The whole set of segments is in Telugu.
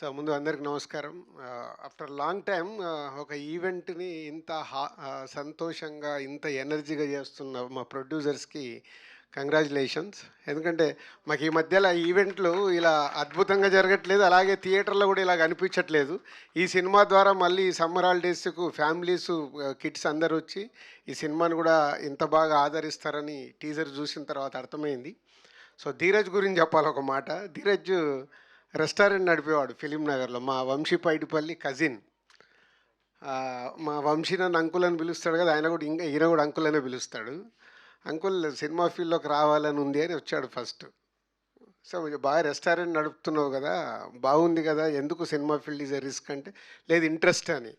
సో ముందు అందరికి నమస్కారం. ఆఫ్టర్ లాంగ్ టైమ్ ఒక ఈవెంట్‌ని ఇంత సంతోషంగా, ఇంత ఎనర్జీగా చేస్తున్న మా ప్రొడ్యూసర్స్‌కి కంగ్రాచ్యులేషన్స్. ఎందుకంటే మాకు ఈ మధ్యలో ఈవెంట్లు ఇలా అద్భుతంగా జరగట్లేదు. అలాగే థియేటర్‌లో కూడా ఇలాగ అనిపించట్లేదు. ఈ సినిమా ద్వారా మళ్ళీ ఈ సమ్మర్ హాలిడేస్‌కు ఫ్యామిలీసు, కిడ్స్ అందరూ వచ్చి ఈ సినిమాని కూడా ఇంత బాగా ఆదరిస్తారని టీజర్ చూసిన తర్వాత అర్థమైంది. సో ధీరజ్ గురించి చెప్పాలి ఒక మాట. ధీరజ్ రెస్టారెంట్ నడిపేవాడు ఫిలిం నగర్లో. మా వంశీ పైడిపల్లి కజిన్. మా వంశీ నన్ను అంకుల్ అని పిలుస్తాడు కదా, ఆయన కూడా ఇంకా ఈయన కూడా అంకుల్ అనే పిలుస్తాడు. అంకుల్ సినిమా ఫీల్డ్లోకి రావాలని ఉంది అని వచ్చాడు ఫస్ట్. సో బాగా రెస్టారెంట్ నడుపుతున్నావు కదా, బాగుంది కదా, ఎందుకు cinema field is a risk అంటే, లేదు ఇంట్రెస్ట్ అని.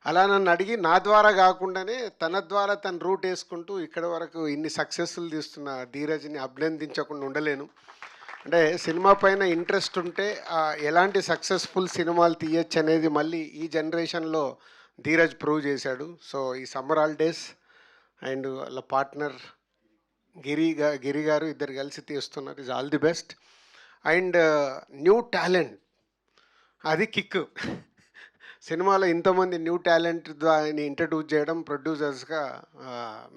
అలా నన్ను అడిగి నా ద్వారా కాకుండానే తన ద్వారా తన రూట్ వేసుకుంటూ ఇక్కడ వరకు ఇన్ని సక్సెస్ఫుల్ తీస్తున్న ధీరజ్ని అభినందించకుండా ఉండలేను. అంటే సినిమా పైన ఇంట్రెస్ట్ ఉంటే ఎలాంటి సక్సెస్ఫుల్ సినిమాలు తీయచ్చు అనేది మళ్ళీ ఈ జనరేషన్లో ధీరజ్ ప్రూవ్ చేశాడు. సో ఈ సమ్మర్ హాలిడేస్ అండ్ వాళ్ళ పార్ట్నర్ గిరి గారు ఇద్దరు కలిసి తీస్తున్నారు. Is all the best. And new talent అది కిక్. సినిమాలో ఇంతమంది న్యూ టాలెంట్ దాన్ని ఇంట్రడ్యూస్ చేయడం ప్రొడ్యూసర్స్గా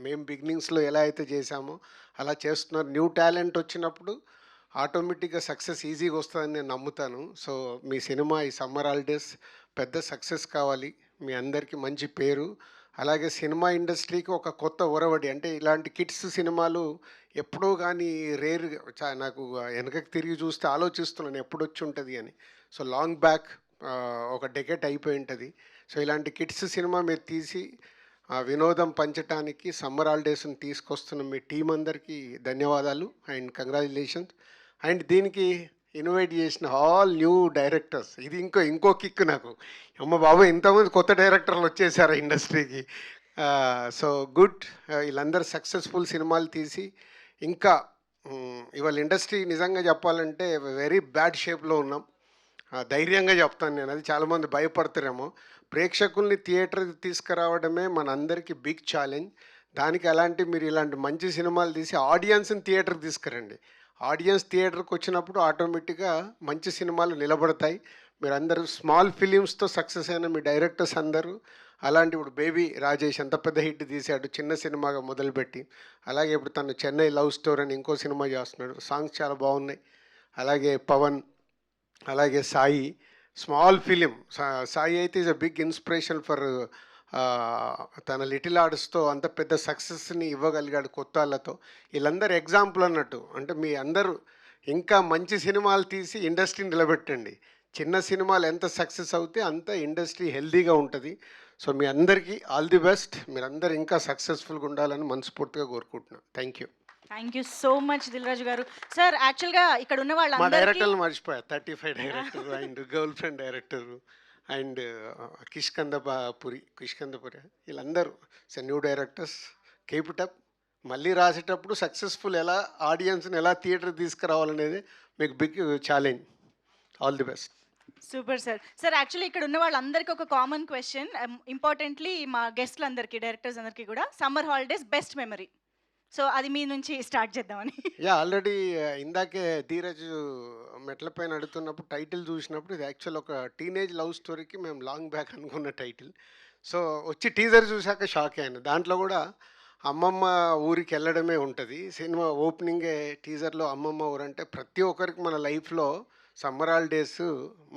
మేము బిగినింగ్స్లో ఎలా అయితే చేశామో అలా చేస్తున్నారు. న్యూ టాలెంట్ వచ్చినప్పుడు ఆటోమేటిక్గా సక్సెస్ ఈజీగా వస్తుందని నేను నమ్ముతాను. సో మీ సినిమా ఈ సమ్మర్ హాలిడేస్ పెద్ద సక్సెస్ కావాలి, మీ అందరికీ మంచి పేరు, అలాగే సినిమా ఇండస్ట్రీకి ఒక కొత్త ఒరవడి. అంటే ఇలాంటి కిడ్స్ సినిమాలు ఎప్పుడో కానీ రేర్. నాకు వెనకకి తిరిగి చూస్తే ఆలోచిస్తున్నాను ఎప్పుడు వచ్చి ఉంటుంది అని. సో లాంగ్ బ్యాక్ ఒక డెకెట్ అయిపోయి ఉంటుంది. సో ఇలాంటి కిడ్స్ సినిమా మీరు తీసి వినోదం పంచడానికి సమ్మర్ హాలిడేస్ని తీసుకొస్తున్న మీ టీం అందరికీ ధన్యవాదాలు అండ్ కంగ్రాచులేషన్స్. అండ్ దీనికి ఇన్వైట్ చేసిన ఆల్ న్యూ డైరెక్టర్స్, ఇది ఇంకో కిక్ నాకు. అమ్మ బాబు ఇంతమంది కొత్త డైరెక్టర్లు వచ్చేసారు ఇండస్ట్రీకి. So good. వీళ్ళందరూ సక్సెస్ఫుల్ సినిమాలు తీసి ఇంకా ఇవాళ ఇండస్ట్రీ నిజంగా చెప్పాలంటే వెరీ బ్యాడ్ షేప్లో ఉన్నాం. ధైర్యంగా చెప్తాను నేను, అది చాలామంది భయపడతారేమో. ప్రేక్షకుల్ని థియేటర్కి తీసుకురావడమే మనందరికీ బిగ్ ఛాలెంజ్. దానికి మీరు ఇలాంటి మంచి సినిమాలు తీసి ఆడియన్స్ని థియేటర్కి తీసుకురండి. ఆడియన్స్ థియేటర్కి వచ్చినప్పుడు ఆటోమేటిక్గా మంచి సినిమాలు నిలబడతాయి. మీరందరూ స్మాల్ ఫిలిమ్స్తో సక్సెస్ అయిన మీ డైరెక్టర్స్ అందరూ అలాంటి, ఇప్పుడు బేబీ రాజేష్ ఎంత పెద్ద హిట్ తీశాడు చిన్న సినిమాగా మొదలుపెట్టి. అలాగే ఇప్పుడు తను చెన్నై లవ్ స్టోరీ అని ఇంకో సినిమా చేస్తున్నాడు, సాంగ్స్ చాలా బాగున్నాయి. అలాగే పవన్, అలాగే సాయి, స్మాల్ ఫిలిం. సాయి అయితే is a big inspiration for తన లిటిల్ ఆర్ట్స్తో అంత పెద్ద సక్సెస్ని ఇవ్వగలిగాడు కొత్త వాళ్ళతో. వీళ్ళందరూ ఎగ్జాంపుల్ అన్నట్టు. అంటే మీ అందరూ ఇంకా మంచి సినిమాలు తీసి ఇండస్ట్రీని నిలబెట్టండి. చిన్న సినిమాలు ఎంత సక్సెస్ అవుతే అంత ఇండస్ట్రీ హెల్దీగా ఉంటుంది. సో మీ అందరికీ ఆల్ ది బెస్ట్. మీరందరూ ఇంకా సక్సెస్ఫుల్గా ఉండాలని మనస్ఫూర్తిగా కోరుకుంటున్నాను. Thank you. Thank you so much Dil Raju గారు. సార్ యాక్చువల్గా ఇక్కడ ఉన్న మా వాళ్ళందరికీ డైరెక్టర్లు మర్చిపోయా, 35 director and girlfriend director and Kishkindhapuri వీళ్ళందరూ new directors. Keep it up. మళ్ళీ రాసేటప్పుడు సక్సెస్ఫుల్ ఎలా ఆడియన్స్ని ఎలా థియేటర్ తీసుకురావాలనేది మీకు big challenge. All the best. Super sir. Sir actually ఇక్కడ ఉన్న వాళ్ళందరికీ ఒక కామన్ క్వశ్చన్, ఇంపార్టెంట్లీ మా గెస్ట్లందరికీ, డైరెక్టర్స్ అందరికీ కూడా, summer holidays best memory. So అది మీ నుంచి స్టార్ట్ చేద్దామని. ఆల్రెడీ ఇందాకే ధీరజ్ మెట్లపైన అడుగుతున్నప్పుడు టైటిల్ చూసినప్పుడు ఇది యాక్చువల్ ఒక టీనేజ్ లవ్ స్టోరీకి మేము లాంగ్ బ్యాక్ అనుకున్న టైటిల్. సో వచ్చి టీజర్ చూశాక షాక్ అయ్యాను. దాంట్లో కూడా అమ్మమ్మ ఊరికి వెళ్ళడమే ఉంటుంది. సినిమా ఓపెనింగే టీజర్లో అమ్మమ్మ ఊరు అంటే ప్రతి ఒక్కరికి మన లైఫ్లో సమ్మర్ హాలిడేస్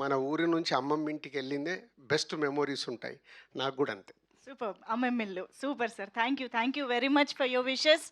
మన ఊరి నుంచి అమ్మమ్మ ఇంటికి వెళ్ళిందే బెస్ట్ మెమొరీస్ ఉంటాయి. నాకు కూడా అంతే. Super. Ammammillu. Super sir. Thank you very much for your wishes.